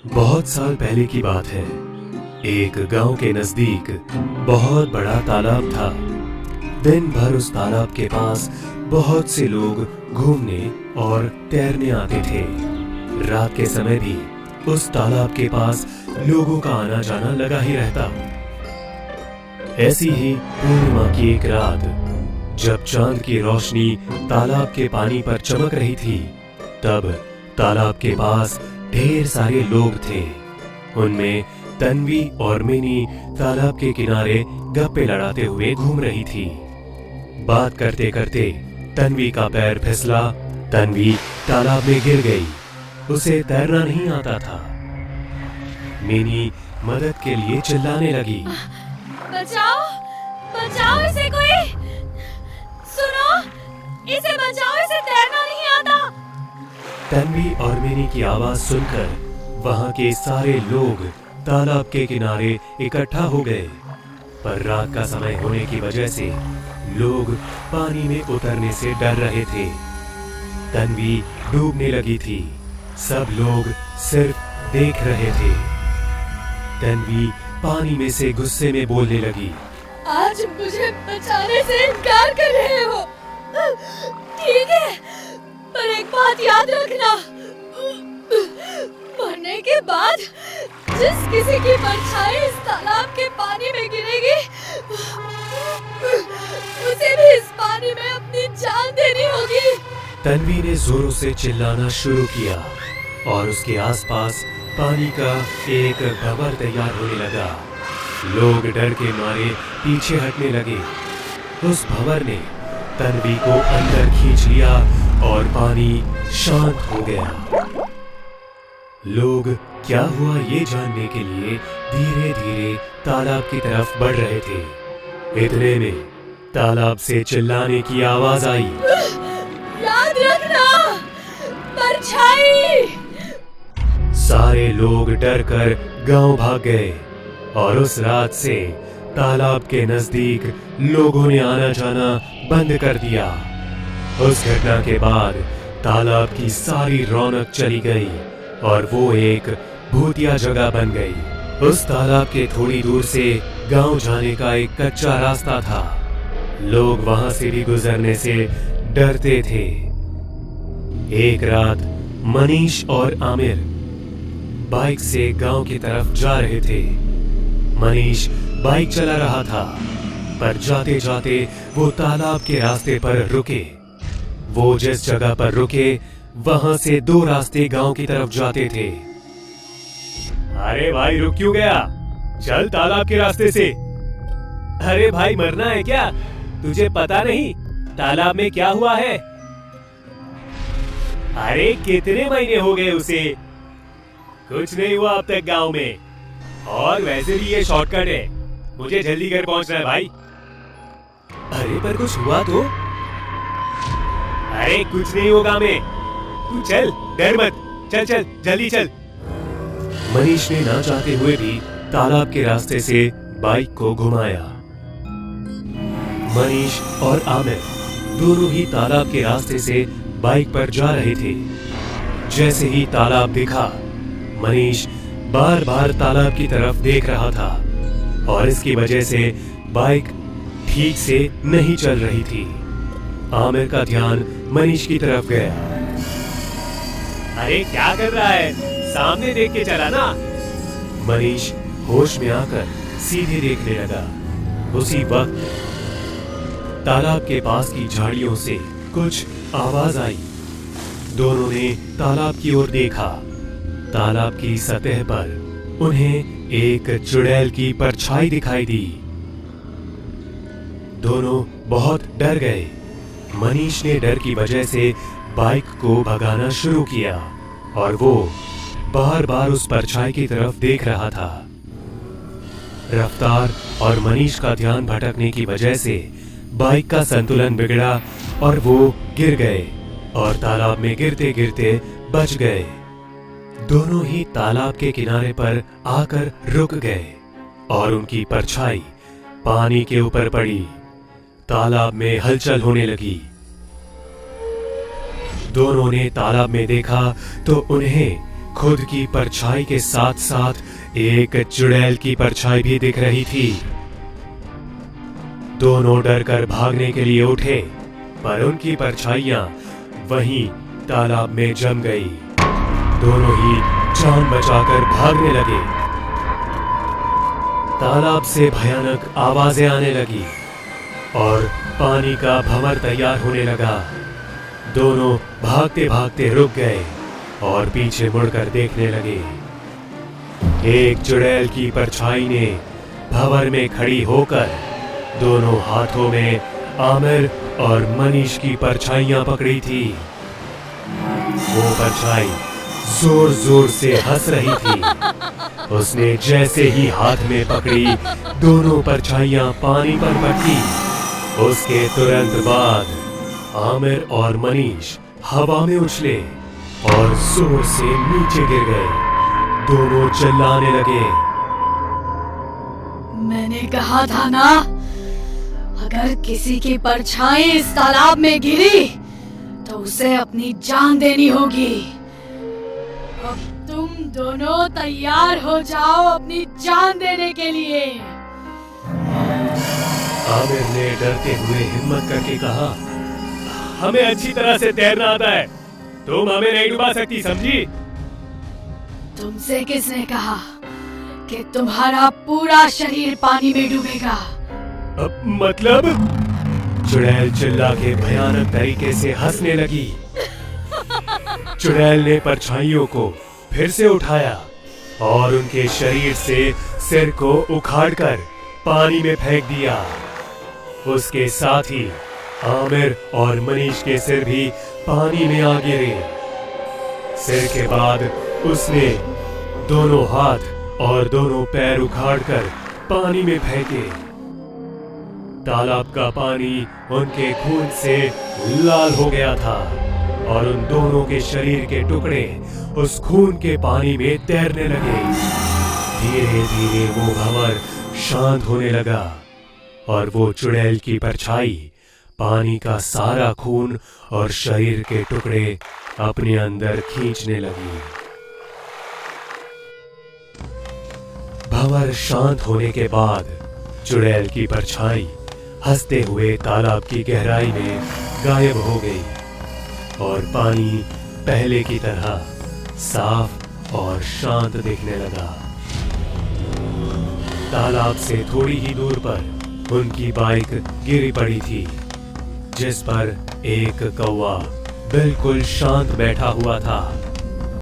बहुत साल पहले की बात है। एक गांव के नजदीक बहुत बड़ा तालाब था। दिन भर उस तालाब के पास बहुत से लोग घूमने और तैरने आते थे। रात के समय भी उस तालाब के पास लोगों का आना जाना लगा ही रहता। ऐसी ही पूर्णिमा की एक रात, जब चांद की रोशनी तालाब के पानी पर चमक रही थी, तब तालाब के पास ढेर सारे लोग थे। उनमें तन्वी और मिनी तालाब के किनारे गप्पे लड़ाते हुए घूम रही थी। बात करते करते तन्वी का पैर फिसला। तन्वी तालाब में गिर गई। उसे तैरना नहीं आता था। मिनी मदद के लिए चिल्लाने लगी, बचाओ, बचाओ इसे कोई, सुनो, इसे बचाओ, इसे तैरना नहीं आता। तन्वी और मिनी की आवाज सुनकर वहां के सारे लोग तालाब के किनारे इकट्ठा हो गए। पर रात का समय होने की वजह से लोग पानी में उतरने से डर रहे थे। तन्वी डूबने लगी थी। सब लोग सिर्फ देख रहे थे। तन्वी पानी में से गुस्से में बोलने लगी, आज मुझे बचाने से इनकार कर रहे हो, ठीक है, पर एक बात याद रखना, मरने के बाद जिस किसी की परछाई इस तालाब के पानी में गिरेगी, उसे भी इस पानी में अपनी जान देनी होगी। तन्वी ने जोरों से चिल्लाना शुरू किया और उसके आसपास पानी का एक भंवर तैयार होने लगा। लोग डर के मारे पीछे हटने लगे। उस भंवर ने तन्वी को अंदर खींच लिया और पानी शांत हो गया। लोग क्या हुआ ये जानने के लिए धीरे धीरे तालाब की तरफ बढ़ रहे थे। इतने में तालाब से चिल्लाने की आवाज आई, याद रखना, परछाई। सारे लोग डरकर गांव भाग गए और उस रात से तालाब के नजदीक लोगों ने आना जाना बंद कर दिया। उस घटना के बाद तालाब की सारी रौनक चली गई और वो एक भूतिया जगह बन गई। उस तालाब के थोड़ी दूर से गांव जाने का एक कच्चा रास्ता था। लोग वहां से भी गुजरने से डरते थे। एक रात मनीष और आमिर बाइक से गांव की तरफ जा रहे थे। मनीष बाइक चला रहा था, पर जाते जाते वो तालाब के रास्ते पर रुके। वो जिस जगह पर रुके वहां से दो रास्ते गांव की तरफ जाते थे। अरे भाई, रुक क्यों गया? चल तालाब के रास्ते से। अरे भाई, मरना है क्या? तुझे पता नहीं तालाब में क्या हुआ है? अरे कितने महीने हो गए उसे, कुछ नहीं हुआ अब तक गांव में। और वैसे भी ये शॉर्टकट है, मुझे जल्दी घर पहुंचना है भाई। अरे पर कुछ हुआ तो? अरे कुछ नहीं होगा, मैं, तू चल, डर मत, चल चल जल्दी चल। मनीष ने ना चाहते हुए भी तालाब के रास्ते से बाइक को घुमाया। मनीष और आमिर दोनों ही तालाब के रास्ते से बाइक पर जा रहे थे। जैसे ही तालाब दिखा, मनीष बार बार तालाब की तरफ देख रहा था और इसकी वजह से बाइक ठीक से नहीं चल रही थी। आमिर का ध्यान मनीष की तरफ गया। अरे क्या कर रहा है, सामने देख के चला ना। मनीष होश में आकर सीधे देखने लगा। उसी वक्त तालाब के पास की झाड़ियों से कुछ आवाज आई। दोनों ने तालाब की ओर देखा। तालाब की सतह पर उन्हें एक चुड़ैल की परछाई दिखाई दी। दोनों बहुत डर गए। मनीष ने डर की वजह से बाइक को भगाना शुरू किया और वो बार बार उस परछाई की तरफ देख रहा था। रफ्तार और मनीष का ध्यान भटकने की वजह से बाइक का संतुलन बिगड़ा और वो गिर गए और तालाब में गिरते गिरते बच गए। दोनों ही तालाब के किनारे पर आकर रुक गए और उनकी परछाई पानी के ऊपर पड़ी। तालाब में हलचल होने लगी। दोनों ने तालाब में देखा तो उन्हें खुद की परछाई के साथ साथ एक चुड़ैल की परछाई भी दिख रही थी। दोनों डरकर भागने के लिए उठे, पर उनकी परछाइयां वहीं तालाब में जम गई। दोनों ही जान बचाकर भागने लगे। तालाब से भयानक आवाजें आने लगी और पानी का भंवर तैयार होने लगा। दोनों भागते भागते रुक गए और पीछे मुड़कर देखने लगे। एक चुड़ैल की परछाई ने भंवर में खड़ी होकर दोनों हाथों में आमिर और मनीष की परछाइयां पकड़ी थी। वो परछाई जोर जोर से हंस रही थी। उसने जैसे ही हाथ में पकड़ी, दोनों परछाइयां पानी पर पटकी। उसके तुरंत बाद आमिर और मनीष हवा में उछले और जोर से नीचे गिर गए। दोनों चिल्लाने लगे। मैंने कहा था ना, अगर किसी की परछाई इस तालाब में गिरी तो उसे अपनी जान देनी होगी। अब तुम दोनों तैयार हो जाओ अपनी जान देने के लिए। आमिर ने डरते हुए हिम्मत करके कहा, हमें अच्छी तरह से तैरना आता है, तुम हमें नहीं डुबा सकती, समझी? तुमसे किसने कहा कि तुम्हारा पूरा शरीर पानी में डूबेगा? मतलब? चुड़ैल चिल्ला के भयानक तरीके से हंसने लगी। चुड़ैल ने परछाइयों को फिर से उठाया और उनके शरीर से सिर को उखाड़कर पानी में फेंक दिया। उसके साथ ही आमिर और मनीष के सिर भी पानी में आ गिरे। सिर के बाद उसने दोनों हाथ और दोनों पैर उखाड़कर पानी में फेंके। तालाब का पानी उनके खून से लाल हो गया था और उन दोनों के शरीर के टुकड़े उस खून के पानी में तैरने लगे। धीरे धीरे वो भंवर शांत होने लगा और वो चुड़ैल की परछाई पानी का सारा खून और शरीर के टुकड़े अपने अंदर खींचने लगी। भंवर शांत होने के बाद चुड़ैल की परछाई हंसते हुए तालाब की गहराई में गायब हो गई और पानी पहले की तरह साफ और शांत दिखने लगा। तालाब से थोड़ी ही दूर पर उनकी बाइक गिरी पड़ी थी, जिस पर एक कौवा बिल्कुल शांत बैठा हुआ था।